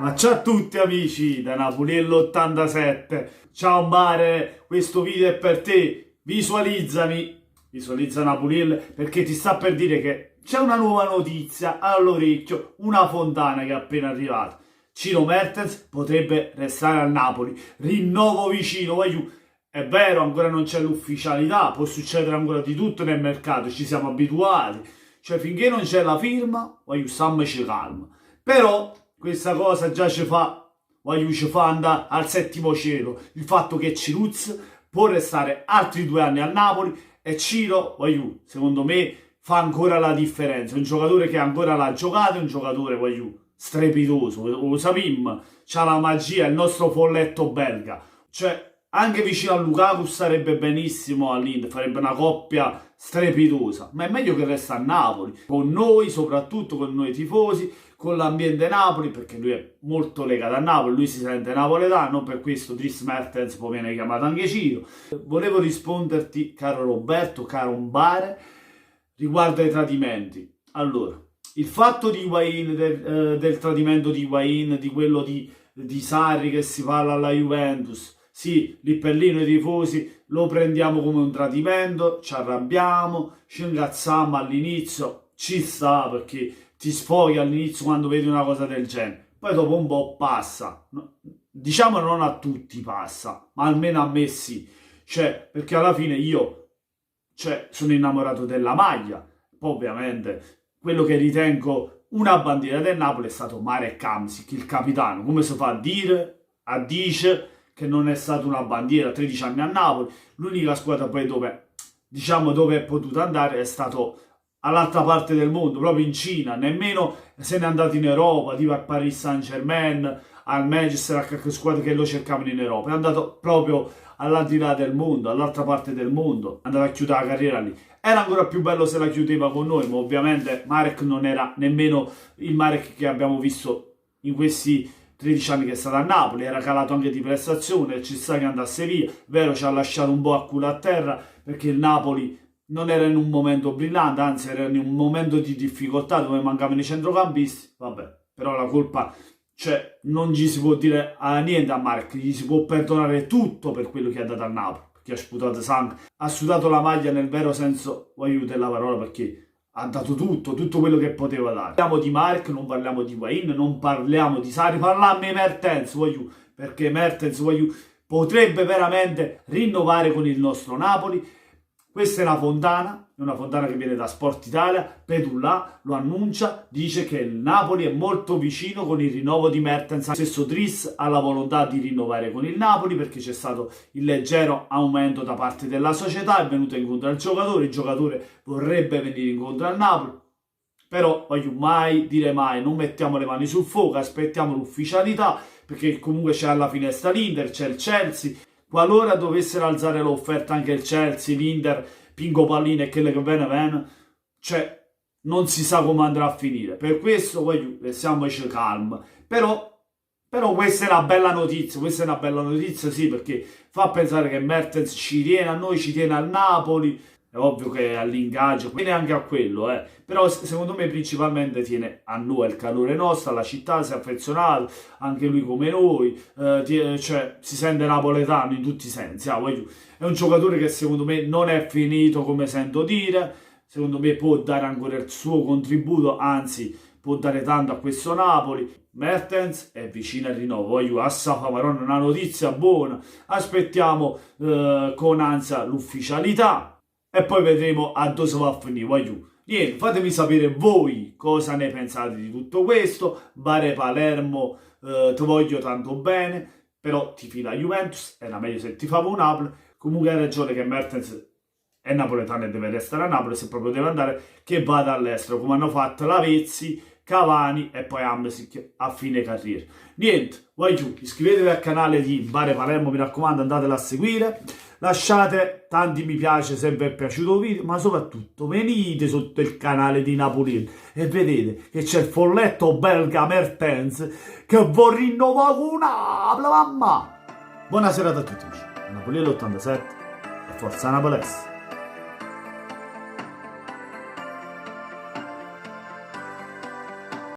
Ma ciao a tutti amici da Napoliello87. Ciao Mare, questo video è per te. Visualizza Napoliello perché ti sta per dire che c'è una nuova notizia all'orecchio, una fontana che è appena arrivata. Ciro Mertens potrebbe restare al Napoli. Rinnovo vicino, voglio. È vero, ancora non c'è l'ufficialità, può succedere ancora di tutto nel mercato, ci siamo abituati. Cioè finché non c'è la firma, voglio stammici calma. Però questa cosa già ci fa andare al settimo cielo. Il fatto che Ciruz può restare altri 2 anni al Napoli e Ciro, secondo me, fa ancora la differenza. Un giocatore che ancora l'ha giocato, un giocatore, strepitoso. Lo sappiamo, c'ha la magia, il nostro folletto belga. Cioè, anche vicino a Lukaku starebbe benissimo all'Inter, farebbe una coppia strepitosa, ma è meglio che resta a Napoli, con noi, soprattutto con noi tifosi, con l'ambiente Napoli, perché lui è molto legato a Napoli, lui si sente napoletano, per questo Dries Mertens poi viene chiamato anche Ciro. Volevo risponderti, caro Roberto, caro Mbare, riguardo ai tradimenti. Allora, il fatto di Higuain, del tradimento di Higuain, di quello di Sarri che si parla alla Juventus, sì, lì per lì noi tifosi lo prendiamo come un tradimento, ci arrabbiamo, ci ingazziamo all'inizio, ci sta perché ti sfoghi all'inizio quando vedi una cosa del genere, poi dopo un po' passa, diciamo non a tutti passa, ma almeno a me sì, cioè perché alla fine io sono innamorato della maglia, poi ovviamente quello che ritengo una bandiera del Napoli è stato Marek Hamšík, il capitano, come si fa a dice che non è stata una bandiera, 13 anni a Napoli, l'unica squadra poi dove è potuto andare è stato all'altra parte del mondo, proprio in Cina, nemmeno se n'è andato in Europa, tipo al Paris Saint-Germain, al Manchester, a qualche squadra che lo cercavano in Europa, è andato proprio all'aldilà del mondo, all'altra parte del mondo, andava a chiudere la carriera lì. Era ancora più bello se la chiudeva con noi, ma ovviamente Marek non era nemmeno il Marek che abbiamo visto in questi 13 anni che è stato a Napoli, era calato anche di prestazione, ci sta che andasse via, vero ci ha lasciato un po' a culo a terra perché il Napoli non era in un momento brillante, anzi era in un momento di difficoltà dove mancavano i centrocampisti, vabbè, però la colpa, non gli si può dire niente a Marek, gli si può perdonare tutto per quello che ha dato al Napoli, perché ha sputato sangue, ha sudato la maglia nel vero senso della parola perché ha dato tutto quello che poteva dare. Parliamo di Marek, non parliamo di Higuain, non parliamo di Sarri, parliamo di Mertens, perché Mertens, potrebbe veramente rinnovare con il nostro Napoli. Questa è una fontana che viene da Sport Italia, Pedulla lo annuncia, dice che il Napoli è molto vicino con il rinnovo di Mertens. Stesso Dries ha la volontà di rinnovare con il Napoli perché c'è stato il leggero aumento da parte della società, è venuto incontro al giocatore, il giocatore vorrebbe venire incontro al Napoli, però voglio mai dire mai, non mettiamo le mani sul fuoco, aspettiamo l'ufficialità perché comunque c'è alla finestra l'Inter, c'è il Chelsea. Qualora dovessero alzare l'offerta anche il Chelsea, l'Inter, Pingo Pallino e quelle che vengono, non si sa come andrà a finire. Per questo restiamoci calmi. Però questa è una bella notizia, sì, perché fa pensare che Mertens ci tiene a noi, ci tiene al Napoli. È ovvio che all'ingaggio, tiene anche a quello, però secondo me principalmente tiene a noi, il calore nostro, alla città, si è affezionato, anche lui come noi, si sente napoletano in tutti i sensi. È un giocatore che secondo me non è finito come sento dire, secondo me può dare ancora il suo contributo, anzi può dare tanto a questo Napoli. Mertens è vicino al rinnovo, a Safamarone una notizia buona, aspettiamo con ansia l'ufficialità. E poi vedremo a dove va a finire. Niente, fatemi sapere voi cosa ne pensate di tutto questo. Bare Palermo, ti voglio tanto bene, però ti fila Juventus, era meglio se ti favo un Napoli. Comunque hai ragione che Mertens è napoletano e deve restare a Napoli, se proprio deve andare, che vada all'estero, come hanno fatto Lavezzi, Cavani e poi Hamšík a fine carriera. Niente, iscrivetevi al canale di Bare Palermo, mi raccomando, andatela a seguire. Lasciate tanti mi piace se vi è piaciuto il video, ma soprattutto venite sotto il canale di Napoliello e vedete che c'è il folletto belga Mertens che vuol rinnovare con Napoli, mamma! Buona serata a tutti, Napoliello 87 e forza Napolese!